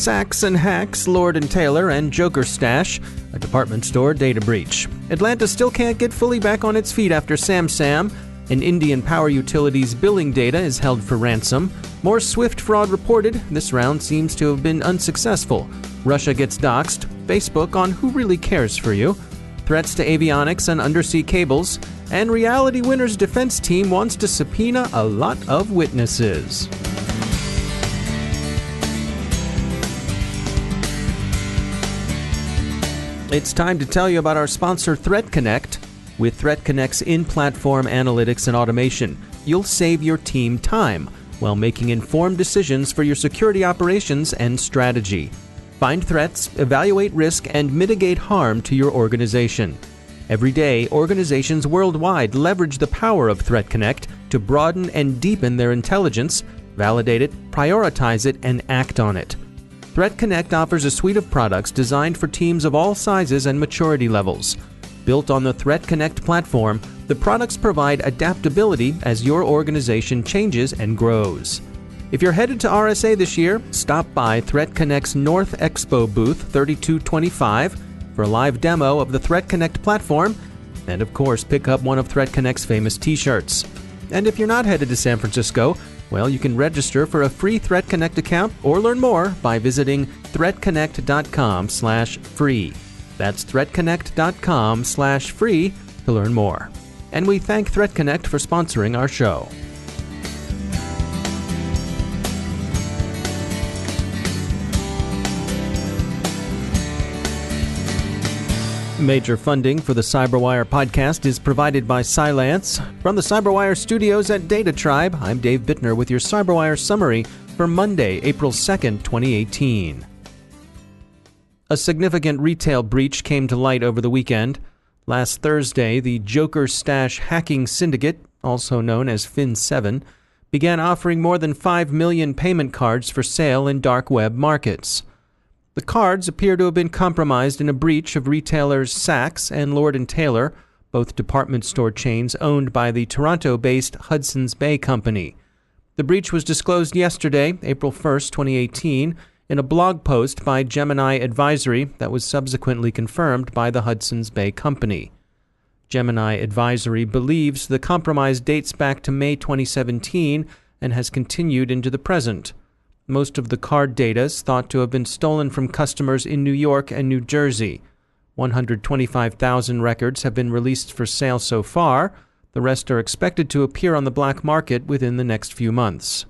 Saks and Hacks, Lord & Taylor, and Joker Stash, a department store data breach. Atlanta still can't get fully back on its feet after SamSam, and Indian power utilities' billing data is held for ransom. More SWIFT fraud reported. This round seems to have been unsuccessful. Russia gets doxxed. Facebook on who really cares for you. Threats to avionics and undersea cables. And Reality Winner's defense team wants to subpoena a lot of witnesses. It's time to tell you about our sponsor, ThreatConnect. With ThreatConnect's in-platform analytics and automation, you'll save your team time while making informed decisions for your security operations and strategy. Find threats, evaluate risk, and mitigate harm to your organization. Every day, organizations worldwide leverage the power of ThreatConnect to broaden and deepen their intelligence, validate it, prioritize it, and act on it. ThreatConnect offers a suite of products designed for teams of all sizes and maturity levels. Built on the ThreatConnect platform, the products provide adaptability as your organization changes and grows. If you're headed to RSA this year, stop by ThreatConnect's North Expo booth 3225 for a live demo of the ThreatConnect platform, and of course pick up one of ThreatConnect's famous t-shirts. And if you're not headed to San Francisco, well, you can register for a free ThreatConnect account or learn more by visiting threatconnect.com/free. That's threatconnect.com/free to learn more. And we thank ThreatConnect for sponsoring our show. Major funding for the CyberWire podcast is provided by Cylance. From the CyberWire studios at Data Tribe, I'm Dave Bittner with your CyberWire summary for Monday, April 2nd, 2018. A significant retail breach came to light over the weekend. Last Thursday, the Joker Stash hacking syndicate, also known as Fin7, began offering more than 5 million payment cards for sale in dark web markets. The cards appear to have been compromised in a breach of retailers Saks and Lord & Taylor, both department store chains owned by the Toronto-based Hudson's Bay Company. The breach was disclosed yesterday, April 1st, 2018, in a blog post by Gemini Advisory that was subsequently confirmed by the Hudson's Bay Company. Gemini Advisory believes the compromise dates back to May 2017 and has continued into the present. Most of the card data is thought to have been stolen from customers in New York and New Jersey. 125,000 records have been released for sale so far. The rest are expected to appear on the black market within the next few months.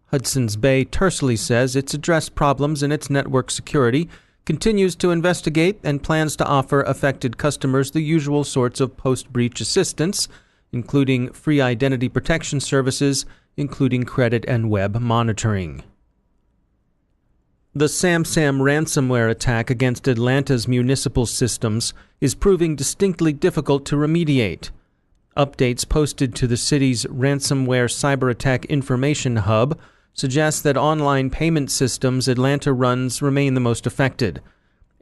Hudson's Bay tersely says it's addressed problems in its network security, continues to investigate, and plans to offer affected customers the usual sorts of post-breach assistance, including free identity protection services, including credit and web monitoring. The SamSam ransomware attack against Atlanta's municipal systems is proving distinctly difficult to remediate. Updates posted to the city's ransomware cyber attack information hub suggest that online payment systems Atlanta runs remain the most affected.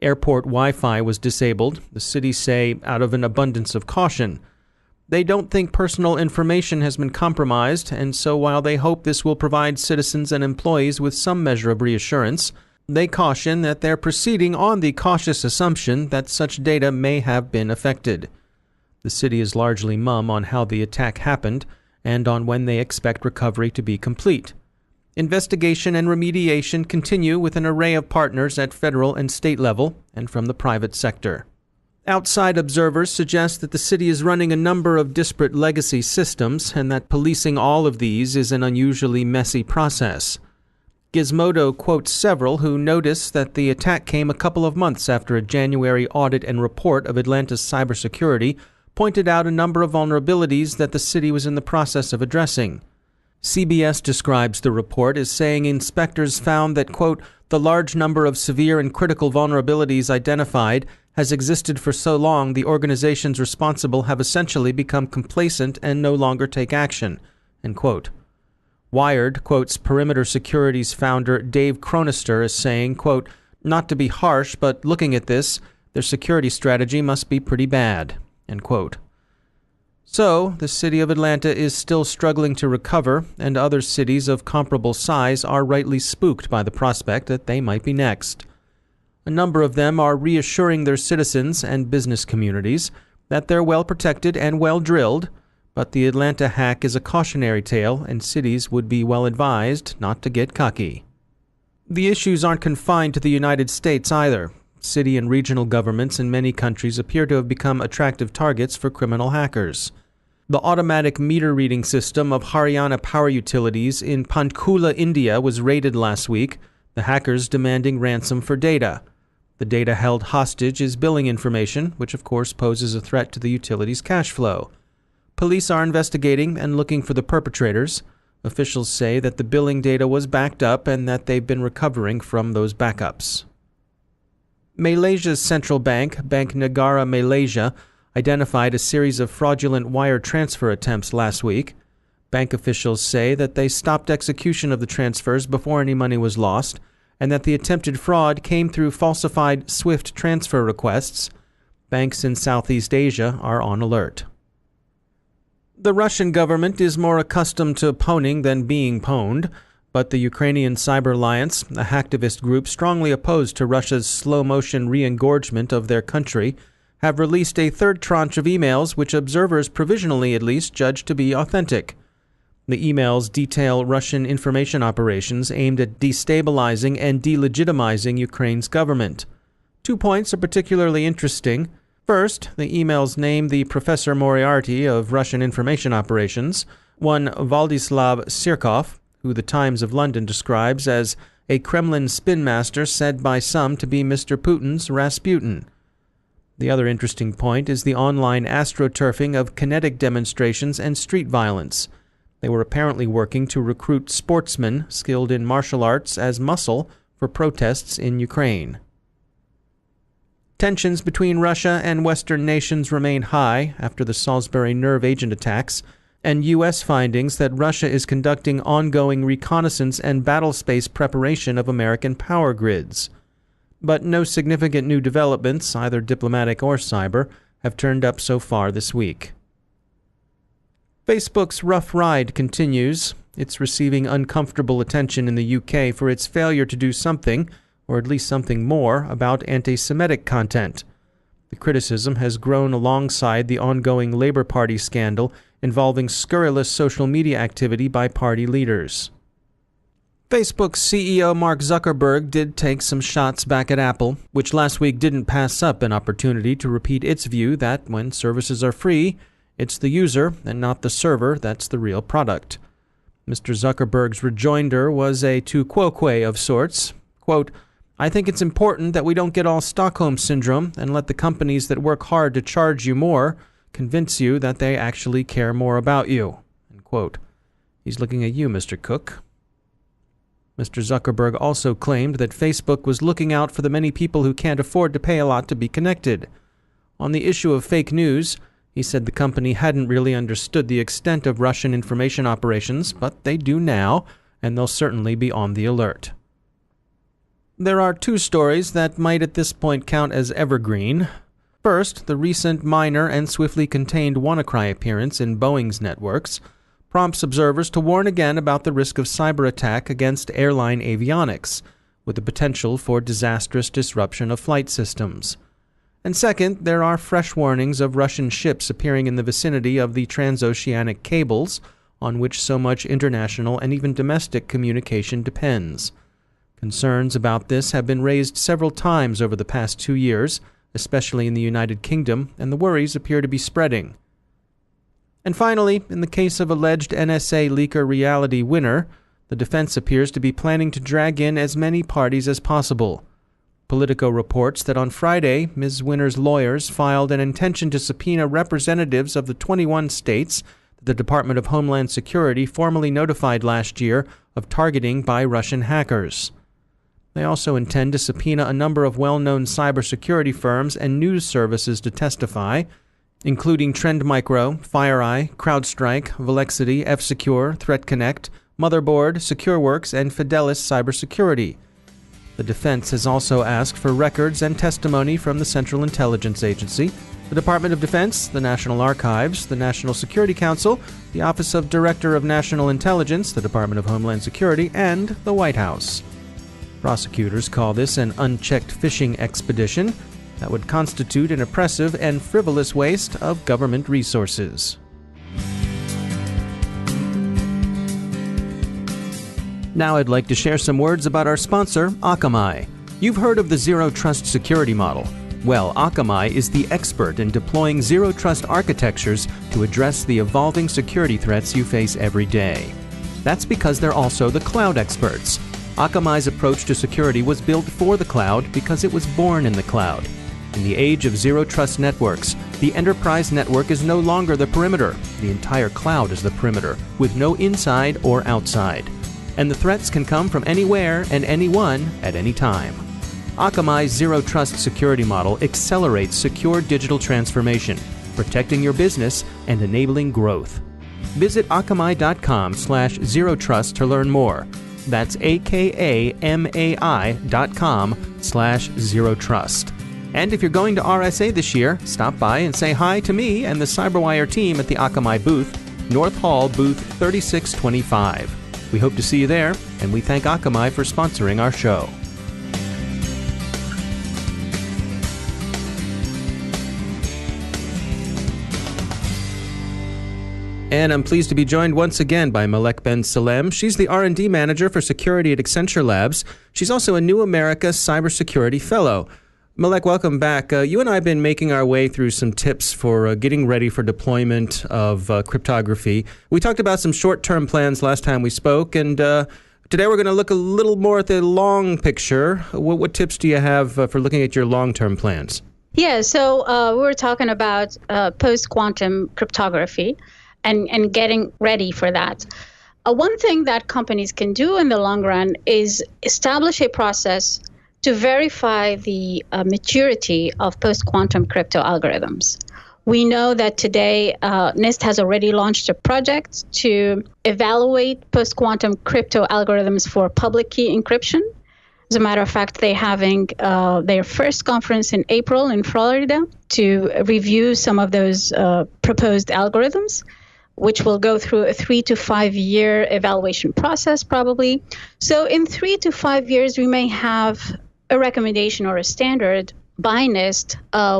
Airport Wi-Fi was disabled, the city say, out of an abundance of caution. They don't think personal information has been compromised, and so while they hope this will provide citizens and employees with some measure of reassurance, they caution that they're proceeding on the cautious assumption that such data may have been affected. The city is largely mum on how the attack happened and on when they expect recovery to be complete. Investigation and remediation continue with an array of partners at federal and state level and from the private sector. Outside observers suggest that the city is running a number of disparate legacy systems and that policing all of these is an unusually messy process. Gizmodo quotes several who noticed that the attack came a couple of months after a January audit and report of Atlanta's cybersecurity pointed out a number of vulnerabilities that the city was in the process of addressing. CBS describes the report as saying inspectors found that, quote, the large number of severe and critical vulnerabilities identified has existed for so long the organizations responsible have essentially become complacent and no longer take action, end quote. Wired quotes Perimeter Security's founder Dave Chronister as saying, quote, not to be harsh, but looking at this, their security strategy must be pretty bad, end quote. So, the city of Atlanta is still struggling to recover, and other cities of comparable size are rightly spooked by the prospect that they might be next. A number of them are reassuring their citizens and business communities that they're well protected and well drilled, but the Atlanta hack is a cautionary tale, and cities would be well advised not to get cocky. The issues aren't confined to the United States either. City and regional governments in many countries appear to have become attractive targets for criminal hackers. The automatic meter reading system of Haryana Power Utilities in Panchkula, India was raided last week, the hackers demanding ransom for data. The data held hostage is billing information, which of course poses a threat to the utility's cash flow. Police are investigating and looking for the perpetrators. Officials say that the billing data was backed up and that they've been recovering from those backups. Malaysia's central bank, Bank Negara Malaysia, identified a series of fraudulent wire transfer attempts last week. Bank officials say that they stopped execution of the transfers before any money was lost, and that the attempted fraud came through falsified SWIFT transfer requests. Banks in Southeast Asia are on alert. The Russian government is more accustomed to pwning than being pwned, but the Ukrainian Cyber Alliance, a hacktivist group strongly opposed to Russia's slow-motion re-engorgement of their country, have released a third tranche of emails which observers provisionally at least judge to be authentic. The emails detail Russian information operations aimed at destabilizing and delegitimizing Ukraine's government. 2 points are particularly interesting. First, the emails name the Professor Moriarty of Russian information operations, one Vladislav Sirkov, who the Times of London describes as a Kremlin spin master said by some to be Mr. Putin's Rasputin. The other interesting point is the online astroturfing of kinetic demonstrations and street violence. They were apparently working to recruit sportsmen skilled in martial arts as muscle for protests in Ukraine. Tensions between Russia and Western nations remain high after the Salisbury nerve agent attacks and U.S. findings that Russia is conducting ongoing reconnaissance and battlespace preparation of American power grids. But no significant new developments, either diplomatic or cyber, have turned up so far this week. Facebook's rough ride continues. It's receiving uncomfortable attention in the UK for its failure to do something, or at least something more, about anti-Semitic content. The criticism has grown alongside the ongoing Labour Party scandal involving scurrilous social media activity by party leaders. Facebook's CEO Mark Zuckerberg did take some shots back at Apple, which last week didn't pass up an opportunity to repeat its view that when services are free, it's the user and not the server that's the real product. Mr. Zuckerberg's rejoinder was a tu quoque of sorts. Quote, "I think it's important that we don't get all Stockholm Syndrome and let the companies that work hard to charge you more convince you that they actually care more about you." End quote. He's looking at you, Mr. Cook. Mr. Zuckerberg also claimed that Facebook was looking out for the many people who can't afford to pay a lot to be connected. On the issue of fake news, he said the company hadn't really understood the extent of Russian information operations, but they do now, and they'll certainly be on the alert. There are 2 stories that might at this point count as evergreen. First, the recent minor and swiftly contained WannaCry appearance in Boeing's networks prompts observers to warn again about the risk of cyber attack against airline avionics, with the potential for disastrous disruption of flight systems. And second, there are fresh warnings of Russian ships appearing in the vicinity of the transoceanic cables on which so much international and even domestic communication depends. Concerns about this have been raised several times over the past 2 years, especially in the United Kingdom, and the worries appear to be spreading. And finally, in the case of alleged NSA leaker Reality Winner, the defense appears to be planning to drag in as many parties as possible. Politico reports that on Friday, Ms. Winner's lawyers filed an intention to subpoena representatives of the 21 states that the Department of Homeland Security formally notified last year of targeting by Russian hackers. They also intend to subpoena a number of well-known cybersecurity firms and news services to testify, including Trend Micro, FireEye, CrowdStrike, Velexity, F-Secure, ThreatConnect, Motherboard, SecureWorks, and Fidelis Cybersecurity. The defense has also asked for records and testimony from the Central Intelligence Agency, the Department of Defense, the National Archives, the National Security Council, the Office of Director of National Intelligence, the Department of Homeland Security, and the White House. Prosecutors call this an unchecked fishing expedition that would constitute an oppressive and frivolous waste of government resources. Now I'd like to share some words about our sponsor, Akamai. You've heard of the Zero Trust security model. Well, Akamai is the expert in deploying Zero Trust architectures to address the evolving security threats you face every day. That's because they're also the cloud experts. Akamai's approach to security was built for the cloud because it was born in the cloud. In the age of Zero Trust networks, the enterprise network is no longer the perimeter. The entire cloud is the perimeter, with no inside or outside. And the threats can come from anywhere and anyone at any time. Akamai's Zero Trust security model accelerates secure digital transformation, protecting your business and enabling growth. Visit akamai.com/zerotrust to learn more. That's akamai.com/zerotrust. And if you're going to RSA this year, stop by and say hi to me and the CyberWire team at the Akamai booth, North Hall, booth 3625. We hope to see you there, and we thank Akamai for sponsoring our show. And I'm pleased to be joined once again by Malek Ben Salem. She's the R&D Manager for Security at Accenture Labs. She's also a New America Cybersecurity Fellow. Malek, welcome back. You and I have been making our way through some tips for getting ready for deployment of cryptography. We talked about some short-term plans last time we spoke, and today we're going to look a little more at the long picture. What tips do you have for looking at your long-term plans? Yeah, so we were talking about post-quantum cryptography and getting ready for that. One thing that companies can do in the long run is establish a process to verify the maturity of post-quantum crypto algorithms. We know that today NIST has already launched a project to evaluate post-quantum crypto algorithms for public key encryption. As a matter of fact, they're having their first conference in April in Florida to review some of those proposed algorithms, which will go through a 3 to 5 year evaluation process probably. So in 3 to 5 years, we may have a recommendation or a standard by NIST,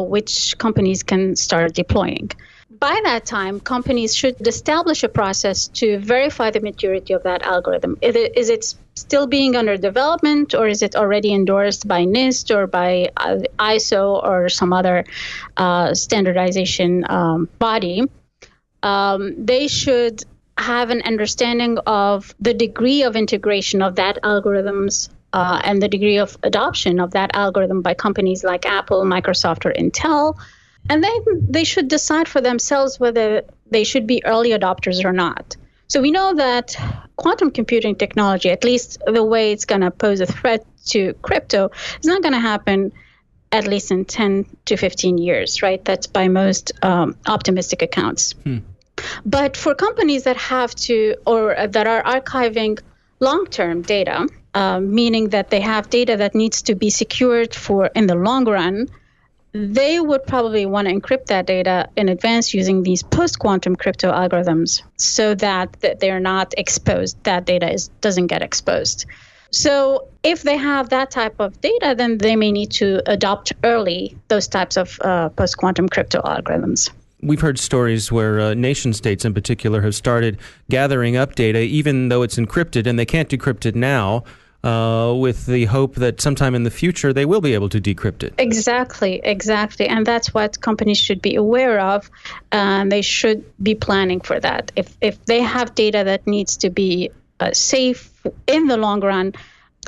which companies can start deploying. By that time, companies should establish a process to verify the maturity of that algorithm. Is it still being under development, or is it already endorsed by NIST or by ISO or some other standardization body? They should have an understanding of the degree of integration of that algorithms and the degree of adoption of that algorithm by companies like Apple, Microsoft, or Intel. And then they should decide for themselves whether they should be early adopters or not. So we know that quantum computing technology, at least the way it's going to pose a threat to crypto, is not going to happen at least in 10 to 15 years, right? That's by most optimistic accounts. But for companies that have to, or that are archiving long-term data, meaning that they have data that needs to be secured for in the long run, they would probably want to encrypt that data in advance using these post-quantum crypto algorithms so that they're not exposed, that data doesn't get exposed. So if they have that type of data, then they may need to adopt early those types of post-quantum crypto algorithms. We've heard stories where nation states in particular have started gathering up data, even though it's encrypted, and they can't decrypt it now, with the hope that sometime in the future they will be able to decrypt it. Exactly. And that's what companies should be aware of, and they should be planning for that. If they have data that needs to be safe in the long run,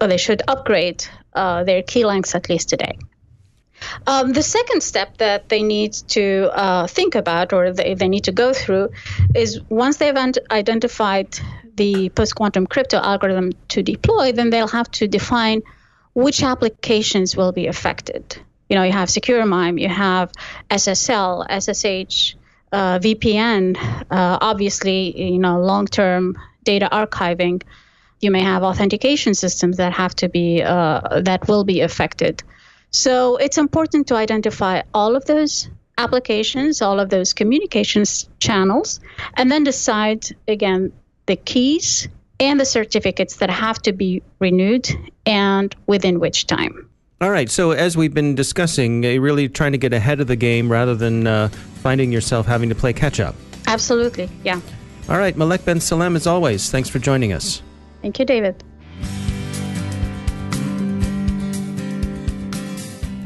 they should upgrade their key lengths at least today. The second step that they need to think about, or they need to go through, is once they've identified the post-quantum crypto algorithm to deploy, then they'll have to define which applications will be affected. You know, you have Secure MIME, you have SSL, SSH, VPN, obviously, long-term data archiving. You may have authentication systems that have to be, that will be affected. So it's important to identify all of those applications, all of those communications channels, and then decide, again, the keys and the certificates that have to be renewed and within which time. All right. So as we've been discussing, really trying to get ahead of the game rather than finding yourself having to play catch-up. Absolutely. Yeah. All right. Malek Ben Salem, as always, thanks for joining us. Thank you, David.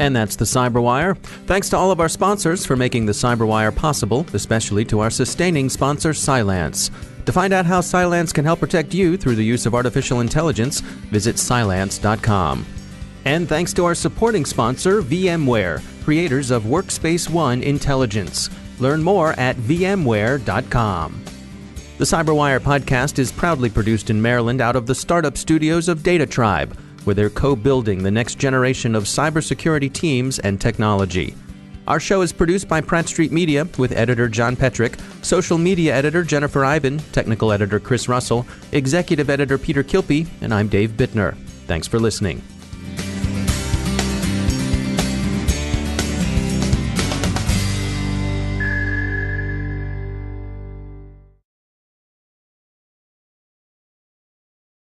And that's the Cyberwire. Thanks to all of our sponsors for making the Cyberwire possible, especially to our sustaining sponsor, Cylance. To find out how Cylance can help protect you through the use of artificial intelligence, visit Cylance.com. And thanks to our supporting sponsor, VMware, creators of Workspace ONE Intelligence. Learn more at VMware.com. The Cyberwire podcast is proudly produced in Maryland out of the startup studios of Data Tribe, where they're co-building the next generation of cybersecurity teams and technology. Our show is produced by Pratt Street Media with editor John Petrick, social media editor Jennifer Iben, technical editor Chris Russell, executive editor Peter Kilpie, and I'm Dave Bittner. Thanks for listening.